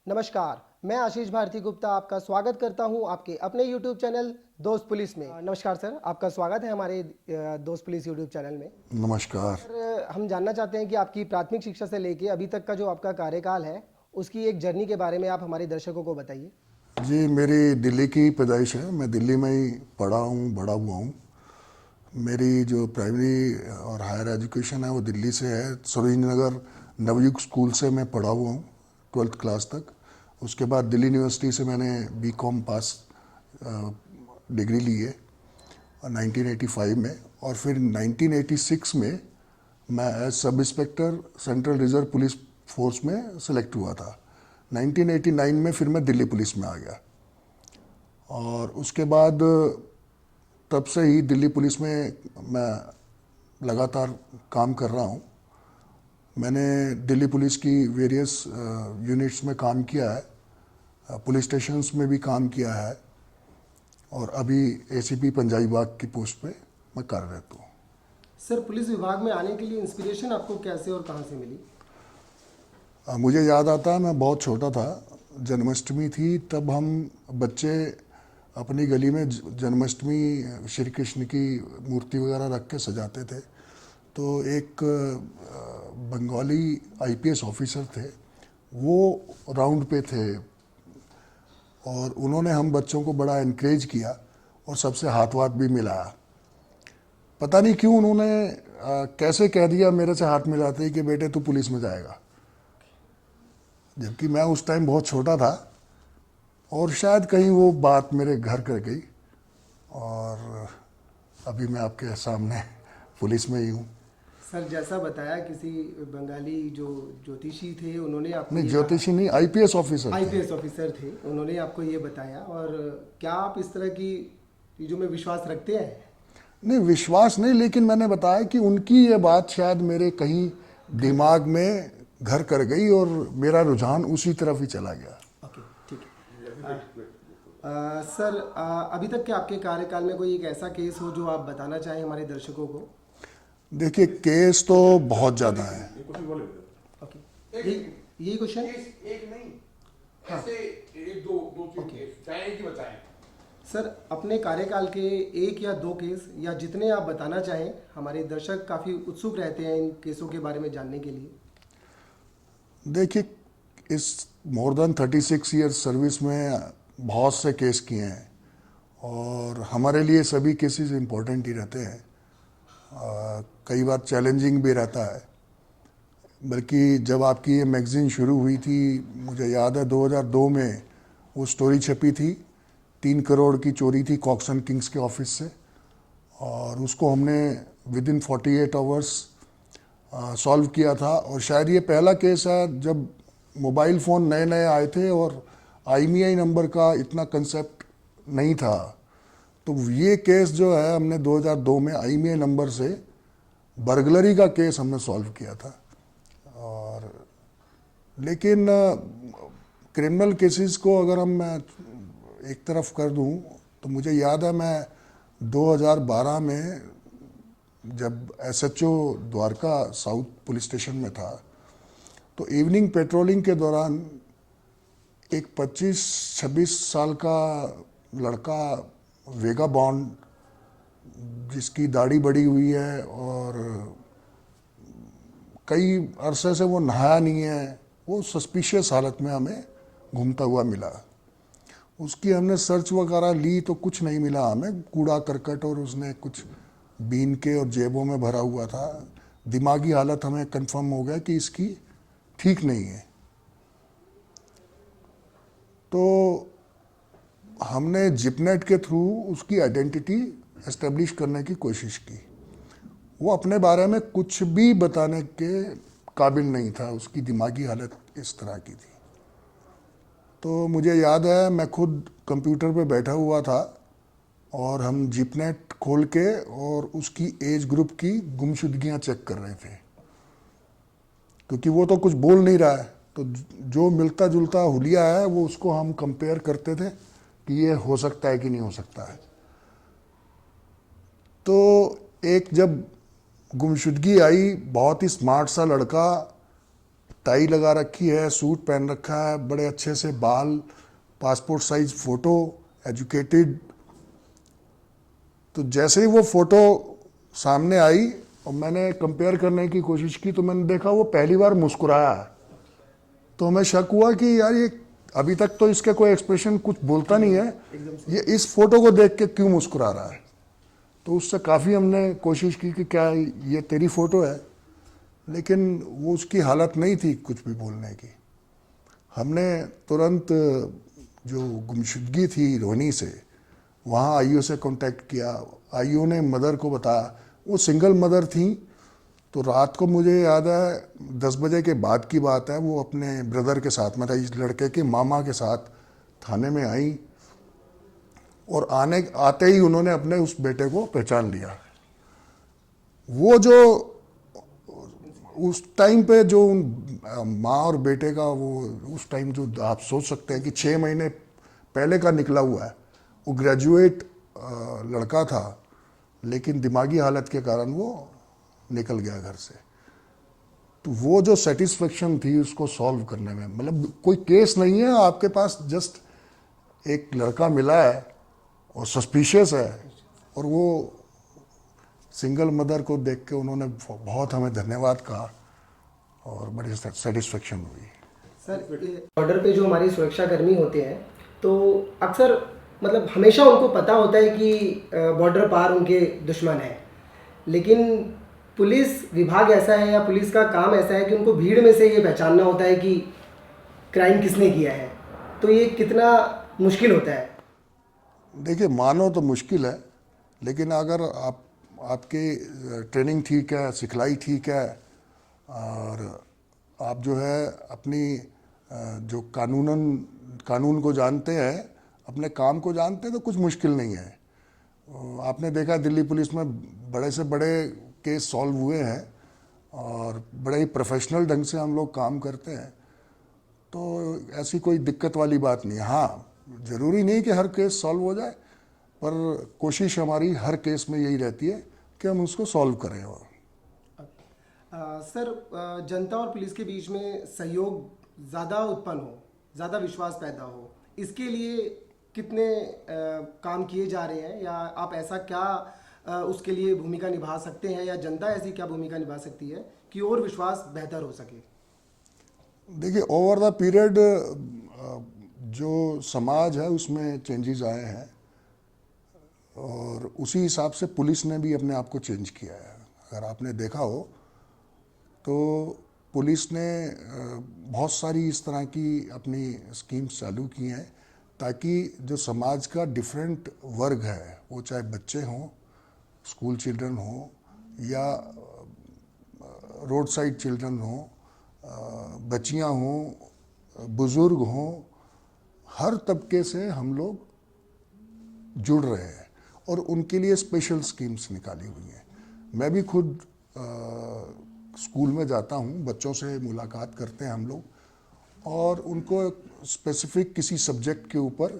नमस्कार, मैं आशीष भारती गुप्ता आपका स्वागत करता हूं आपके अपने YouTube चैनल दोस्त पुलिस में। नमस्कार सर, आपका स्वागत है हमारे दोस्त पुलिस YouTube चैनल में। नमस्कार। सर, हम जानना चाहते हैं कि आपकी प्राथमिक शिक्षा से लेके अभी तक का जो आपका कार्यकाल है उसकी एक जर्नी के बारे में आप हमारे दर्शकों को बताइए। जी, मेरी दिल्ली की पैदाइश है। मैं दिल्ली में ही पढ़ा हूँ, बड़ा हुआ हूँ। मेरी जो प्राइमरी और हायर एजुकेशन है वो दिल्ली से है। सरोजिनी नगर नवयुग स्कूल से मैं पढ़ा हुआ हूँ 12th क्लास तक। उसके बाद दिल्ली यूनिवर्सिटी से मैंने बीकॉम पास डिग्री ली है 1985 में, और फिर 1986 में मैं as sub inspector central reserve police force में सेलेक्ट हुआ था। 1989 में फिर मैं दिल्ली पुलिस में आ गया, और उसके बाद तब से ही दिल्ली पुलिस में मैं लगातार काम कर रहा हूँ। मैंने दिल्ली पुलिस की वेरियस यूनिट्स में काम किया है, पुलिस स्टेशंस में भी काम किया है, और अभी एसीपी पंजाबी बाग की पोस्ट पे मैं कार्यरत हूँ। सर, पुलिस विभाग में आने के लिए इंस्पिरेशन आपको कैसे और कहाँ से मिली? मुझे याद आता है, मैं बहुत छोटा था, जन्माष्टमी थी, तब हम बच्चे अपनी गली में जन्माष्टमी श्री कृष्ण की मूर्ति वगैरह रख के सजाते थे। तो एक बंगाली आईपीएस ऑफिसर थे, वो राउंड पे थे, और उन्होंने हम बच्चों को बड़ा इनक्रेज किया और सबसे हाथ वाथ भी मिलाया। पता नहीं क्यों उन्होंने कैसे कह दिया मेरे से हाथ मिलाते ही कि बेटे तू पुलिस में जाएगा, जबकि मैं उस टाइम बहुत छोटा था, और शायद कहीं वो बात मेरे घर कर गई, और अभी मैं आपके सामने पुलिस में ही हूँ। सर, जैसा बताया किसी बंगाली जो ज्योतिषी थे उन्होंने आपको नहीं, ज्योतिषी नहीं, आईपीएस ऑफिसर थे, उन्होंने आपको ये बताया, और क्या आप इस तरह की चीज़ों में विश्वास रखते हैं? नहीं, विश्वास नहीं, लेकिन मैंने बताया कि उनकी ये बात शायद मेरे कहीं दिमाग में घर कर गई और मेरा रुझान उसी तरफ ही चला गया। ओके, ठीक है। सर, अभी तक के आपके कार्यकाल में कोई एक ऐसा केस हो जो आप बताना चाहें हमारे दर्शकों को? देखिए, केस तो बहुत ज़्यादा है। ओके, यही क्वेश्चन? एक नहीं, हाँ। ऐसे एक दो तीन केस, चाहे एक ही बताएं। सर, अपने कार्यकाल के एक या दो केस या जितने आप बताना चाहें, हमारे दर्शक काफ़ी उत्सुक रहते हैं इन केसों के बारे में जानने के लिए। देखिए, इस मोर देन 36 ईयर्स सर्विस में बहुत से केस किए हैं, और हमारे लिए सभी केसेस इम्पोर्टेंट ही रहते हैं। कई बार चैलेंजिंग भी रहता है। बल्कि जब आपकी ये मैगज़ीन शुरू हुई थी, मुझे याद है 2002 में वो स्टोरी छपी थी, 3 करोड़ की चोरी थी कॉक्स एंड किंग्स के ऑफिस से, और उसको हमने विद इन 48 आवर्स सॉल्व किया था। और शायद ये पहला केस है जब मोबाइल फ़ोन नए नए आए थे और IMEI नंबर का इतना कंसेप्ट नहीं था। तो ये केस जो है हमने 2002 में IMEI नंबर से बर्गलरी का केस हमने सॉल्व किया था। और लेकिन क्रिमिनल केसेस को अगर हम एक तरफ कर दूं, तो मुझे याद है मैं 2012 में जब SHO Dwarka south police station में था, तो इवनिंग पेट्रोलिंग के दौरान एक 25-26 साल का लड़का वेगा बॉन्ड, जिसकी दाढ़ी बड़ी हुई है और कई अरसे से वो नहाया नहीं है, वो सस्पिशियस हालत में हमें घूमता हुआ मिला। उसकी हमने सर्च वगैरह ली तो कुछ नहीं मिला हमें, कूड़ा करकट और उसने कुछ बीन के और जेबों में भरा हुआ था। दिमागी हालत हमें कंफर्म हो गया कि इसकी ठीक नहीं है। तो हमने जिपनेट के थ्रू उसकी आइडेंटिटी एस्टेब्लिश करने की कोशिश की। वो अपने बारे में कुछ भी बताने के काबिल नहीं था, उसकी दिमागी हालत इस तरह की थी। तो मुझे याद है मैं खुद कंप्यूटर पे बैठा हुआ था और हम जिपनेट खोल के और उसकी एज ग्रुप की गुमशुदगियां चेक कर रहे थे, क्योंकि वो तो कुछ बोल नहीं रहा है। तो जो मिलता जुलता हुलिया है वो उसको हम कंपेयर करते थे कि ये हो सकता है कि नहीं हो सकता है। तो एक जब गुमशुदगी आई, बहुत ही स्मार्ट सा लड़का टाई लगा रखी है, सूट पहन रखा है, बड़े अच्छे से बाल, पासपोर्ट साइज फ़ोटो, एजुकेटेड। तो जैसे ही वो फ़ोटो सामने आई और मैंने कंपेयर करने की कोशिश की तो मैंने देखा वो पहली बार मुस्कुराया है। तो हमें शक हुआ कि यार ये अभी तक तो इसके कोई एक्सप्रेशन कुछ बोलता नहीं है, ये इस फोटो को देख के क्यों मुस्कुरा रहा है। तो उससे काफ़ी हमने कोशिश की कि क्या ये तेरी फ़ोटो है, लेकिन वो उसकी हालत नहीं थी कुछ भी बोलने की। हमने तुरंत जो गुमशुदगी थी रोनी से, वहाँ आईओ से कांटेक्ट किया। आईओ ने मदर को बताया, वो सिंगल मदर थी। तो रात को मुझे याद है 10 बजे के बाद की बात है, वो अपने ब्रदर के साथ, मतलब इस लड़के के मामा के साथ थाने में आई और आते ही उन्होंने अपने उस बेटे को पहचान लिया। वो जो उस टाइम पे जो माँ और बेटे का वो उस टाइम जो आप सोच सकते हैं कि 6 महीने पहले का निकला हुआ है, वो ग्रेजुएट लड़का था, लेकिन दिमागी हालत के कारण वो निकल गया घर से। तो वो जो सेटिस्फेक्शन थी उसको सॉल्व करने में, मतलब कोई केस नहीं है आपके पास, जस्ट एक लड़का मिला है और सस्पिशियस है, और वो सिंगल मदर को देख के उन्होंने बहुत हमें धन्यवाद कहा और बड़ी सेटिस्फेक्शन हुई। सर, बॉर्डर पे जो हमारे सुरक्षाकर्मी होते हैं तो अक्सर मतलब हमेशा उनको पता होता है कि बॉर्डर पार उनके दुश्मन हैं, लेकिन पुलिस विभाग ऐसा है या पुलिस का काम ऐसा है कि उनको भीड़ में से ये पहचानना होता है कि क्राइम किसने किया है। तो ये कितना मुश्किल होता है? देखिए, मानो तो मुश्किल है, लेकिन अगर आपकी ट्रेनिंग ठीक है, सिखलाई ठीक है, और आप जो है अपनी जो कानून को जानते हैं, अपने काम को जानते हैं, तो कुछ मुश्किल नहीं है। आपने देखा दिल्ली पुलिस में बड़े से बड़े केस सॉल्व हुए हैं और बड़े ही प्रोफेशनल ढंग से हम लोग काम करते हैं, तो ऐसी कोई दिक्कत वाली बात नहीं है। हाँ, ज़रूरी नहीं कि हर केस सॉल्व हो जाए, पर कोशिश हमारी हर केस में यही रहती है कि हम उसको सॉल्व करें। और सर, जनता और पुलिस के बीच में सहयोग ज़्यादा उत्पन्न हो, ज़्यादा विश्वास पैदा हो, इसके लिए कितने काम किए जा रहे हैं, या आप ऐसा क्या उसके लिए भूमिका निभा सकते हैं, या जनता ऐसी क्या भूमिका निभा सकती है कि और विश्वास बेहतर हो सके? देखिए, ओवर द पीरियड जो समाज है उसमें चेंजेस आए हैं और उसी हिसाब से पुलिस ने भी अपने आप को चेंज किया है। अगर आपने देखा हो तो पुलिस ने बहुत सारी इस तरह की अपनी स्कीम्स चालू की हैं ताकि जो समाज का डिफरेंट वर्ग है, वो चाहे बच्चे हों, स्कूल चिल्ड्रन हों, या रोड साइड चिल्ड्रन हों, बच्चियां हों, बुज़ुर्ग हों, हर तबके से हम लोग जुड़ रहे हैं और उनके लिए स्पेशल स्कीम्स निकाली हुई हैं। मैं भी खुद स्कूल में जाता हूँ, बच्चों से मुलाकात करते हैं हम लोग, और उनको स्पेसिफिक किसी सब्जेक्ट के ऊपर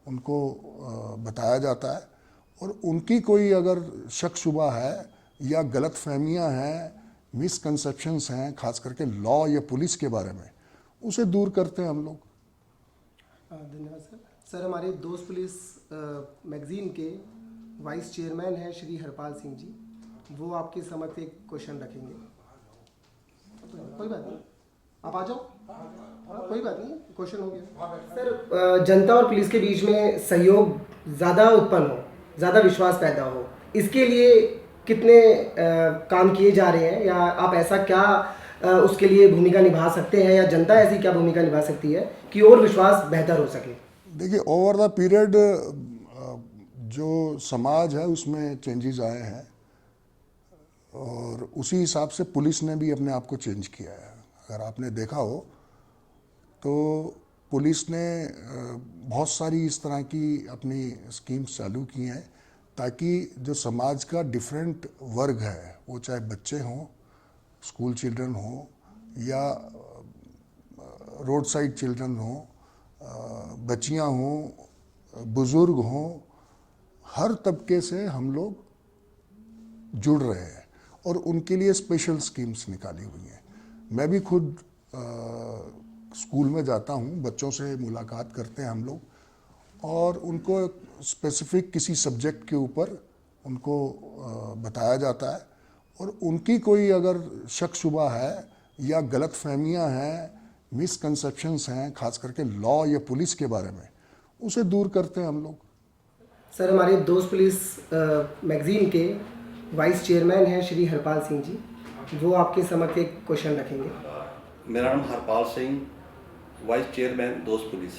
उनको बताया जाता है, और उनकी कोई अगर शक शुबा है या गलत फहमियाँ हैं, मिसकंसेप्शंस हैं, खास करके लॉ या पुलिस के बारे में, उसे दूर करते हैं हम लोग। धन्यवाद सर। सर, हमारे दोस्त पुलिस मैगजीन के वाइस चेयरमैन हैं श्री हरपाल सिंह जी, वो आपके समक्ष एक क्वेश्चन रखेंगे। कोई बात नहीं, आप आ जाओ। हाँ, कोई बात नहीं, क्वेश्चन हो गया। सर, जनता और पुलिस के बीच में सहयोग ज़्यादा उत्पन्न हो, ज़्यादा विश्वास पैदा हो, इसके लिए कितने काम किए जा रहे हैं, या आप ऐसा क्या उसके लिए भूमिका निभा सकते हैं, या जनता ऐसी क्या भूमिका निभा सकती है कि और विश्वास बेहतर हो सके? देखिए, ओवर द पीरियड जो समाज है उसमें चेंजेस आए हैं और उसी हिसाब से पुलिस ने भी अपने आप को चेंज किया है। अगर आपने देखा हो तो पुलिस ने बहुत सारी इस तरह की अपनी स्कीम्स चालू की हैं ताकि जो समाज का डिफरेंट वर्ग है, वो चाहे बच्चे हों, स्कूल चिल्ड्रन हों, या रोड साइड चिल्ड्रन हों, बच्चियां हों, बुज़ुर्ग हों, हर तबके से हम लोग जुड़ रहे हैं और उनके लिए स्पेशल स्कीम्स निकाली हुई हैं। मैं भी खुद स्कूल में जाता हूँ, बच्चों से मुलाकात करते हैं हम लोग और उनको स्पेसिफिक किसी सब्जेक्ट के ऊपर उनको बताया जाता है और उनकी कोई अगर शक शुबा है या गलत फहमियाँ हैं, मिसकंसेप्शंस हैं, खास करके लॉ या पुलिस के बारे में, उसे दूर करते हैं हम लोग। सर हमारे दोस्त पुलिस मैगजीन के वाइस चेयरमैन हैं श्री हरपाल सिंह जी, वो आपके समक्ष एक क्वेश्चन रखेंगे। मेरा नाम हरपाल सिंह, वाइस चेयरमैन दोस्त पुलिस।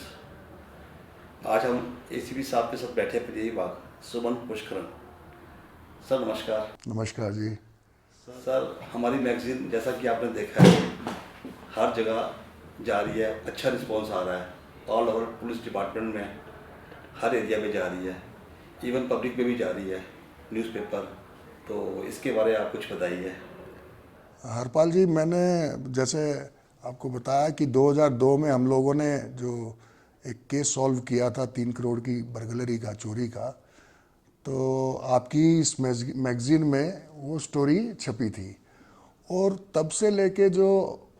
आज हम एसीपी साहब के साथ बैठे हैं यही बात सुमन पुष्करण। सर नमस्कार। नमस्कार जी। सर हमारी मैगजीन जैसा कि आपने देखा है हर जगह जा रही है, अच्छा रिस्पॉन्स आ रहा है, ऑल ओवर पुलिस डिपार्टमेंट में हर एरिया में जा रही है, इवन पब्लिक में भी जा रही है, न्यूज़पेपर। तो इसके बारे में आप कुछ बताइए। हरपाल जी, मैंने जैसे आपको बताया कि 2002 में हम लोगों ने जो एक केस सॉल्व किया था 3 करोड़ की बर्गलरी का, चोरी का, तो आपकी इस मैगजीन में वो स्टोरी छपी थी और तब से लेके जो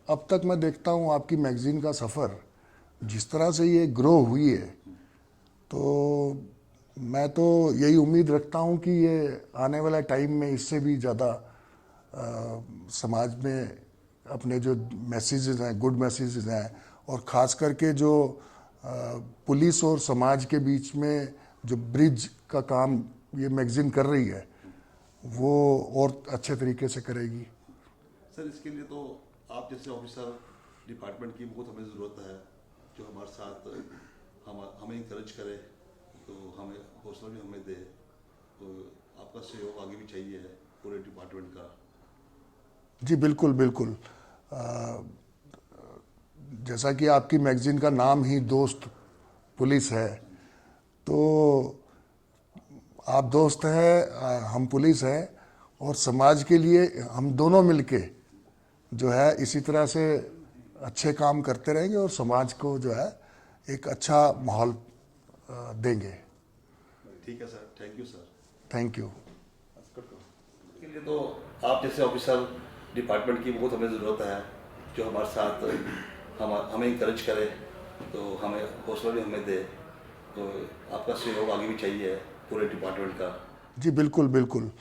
अब तक मैं देखता हूँ आपकी मैगजीन का सफ़र जिस तरह से ये ग्रो हुई है, तो मैं तो यही उम्मीद रखता हूँ कि ये आने वाला टाइम में इससे भी ज़्यादा समाज में अपने जो मैसेजेस हैं, गुड मैसेजेस हैं और ख़ास करके जो पुलिस और समाज के बीच में जो ब्रिज का काम ये मैगजीन कर रही है वो और अच्छे तरीके से करेगी। सर इसके लिए तो आप जैसे ऑफिसर डिपार्टमेंट की बहुत हमें ज़रूरत है, जो हमारे साथ हमें इंकरेज करे, तो हमें हौसला भी हमें दे। तो आपका सहयोग आगे भी चाहिए है पूरे डिपार्टमेंट का। जी बिल्कुल बिल्कुल। जैसा कि आपकी मैगजीन का नाम ही दोस्त पुलिस है, तो आप दोस्त हैं, हम पुलिस हैं और समाज के लिए हम दोनों मिलके जो है इसी तरह से अच्छे काम करते रहेंगे और समाज को जो है एक अच्छा माहौल देंगे। ठीक है sir, thank you sir. Thank you. इसके लिए तो आप जैसे ऑफिसर डिपार्टमेंट की बहुत हमें ज़रूरत है, जो हमारे साथ हमें इंकरेज करे, तो हमें हौसला भी हमें दे। तो आपका सहयोग आगे भी चाहिए पूरे डिपार्टमेंट का। जी बिल्कुल बिल्कुल।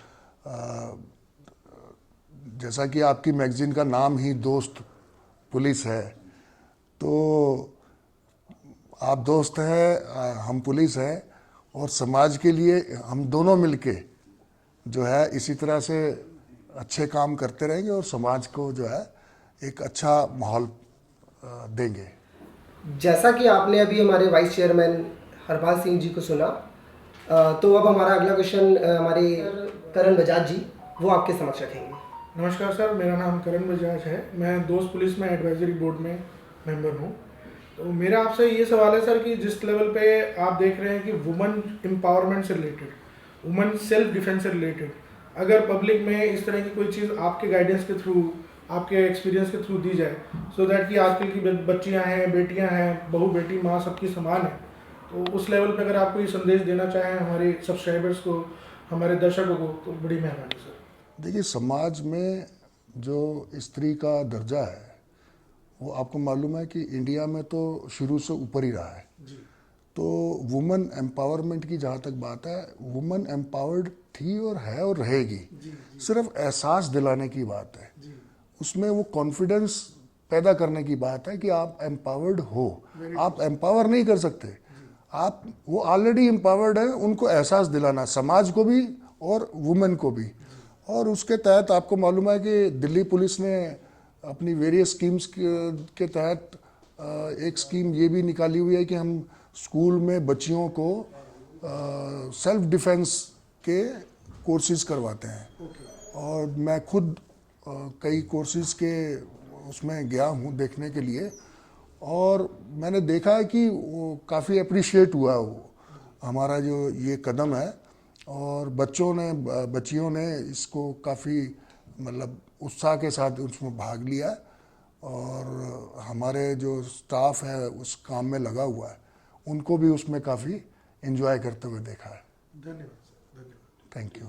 जैसा कि आपकी मैगजीन का नाम ही दोस्त पुलिस है, तो आप दोस्त हैं, हम पुलिस हैं और समाज के लिए हम दोनों मिलके जो है इसी तरह से अच्छे काम करते रहेंगे और समाज को जो है एक अच्छा माहौल देंगे। जैसा कि आपने अभी हमारे वाइस चेयरमैन हरपाल सिंह जी को सुना, तो अब हमारा अगला क्वेश्चन हमारे करण बजाज जी वो आपके समक्ष रखेंगे। नमस्कार सर, मेरा नाम करण बजाज है। मैं दोस्त पुलिस में एडवाइजरी बोर्ड में मेंबर हूँ। तो मेरा आपसे ये सवाल है सर कि जिस लेवल पे आप देख रहे हैं कि वुमेन एम्पावरमेंट से रिलेटेड, वुमेन सेल्फ डिफेंस से रिलेटेड, अगर पब्लिक में इस तरह की कोई चीज़ आपके गाइडेंस के थ्रू, आपके एक्सपीरियंस के थ्रू दी जाए, सो दैट कि आजकल की बच्चियाँ हैं, बेटियाँ हैं, बहू बेटी माँ सबकी समान है, तो उस लेवल पे अगर आप कोई संदेश देना चाहें हमारे सब्सक्राइबर्स को, हमारे दर्शकों को, तो बड़ी मेहरबानी सर। देखिए, समाज में जो स्त्री का दर्जा है वो आपको मालूम है कि इंडिया में तो शुरू से ऊपर ही रहा है जी। तो वुमेन एम्पावरमेंट की जहाँ तक बात है, वुमेन एम्पावर्ड थी और है और रहेगी। सिर्फ एहसास दिलाने की बात है, उसमें वो कॉन्फिडेंस पैदा करने की बात है कि आप एम्पावर्ड हो। आप एम्पावर नहीं कर सकते, आप वो ऑलरेडी एम्पावर्ड है, उनको एहसास दिलाना, समाज को भी और वुमेन को भी। और उसके तहत आपको मालूम है कि दिल्ली पुलिस ने अपनी वेरियस स्कीम्स के तहत एक स्कीम ये भी निकाली हुई है कि हम स्कूल में बच्चियों को सेल्फ डिफेंस के कोर्सेज करवाते हैं। और मैं खुद कई कोर्सेज के उसमें गया हूँ देखने के लिए, और मैंने देखा है कि वो काफ़ी अप्रिशिएट हुआ वो हमारा जो ये कदम है, और बच्चियों ने इसको काफ़ी मतलब उत्साह के साथ उसमें भाग लिया, और हमारे जो स्टाफ है उस काम में लगा हुआ है उनको भी उसमें काफ़ी एंजॉय करते हुए देखा है। धन्यवाद सर, धन्यवाद। Thank you.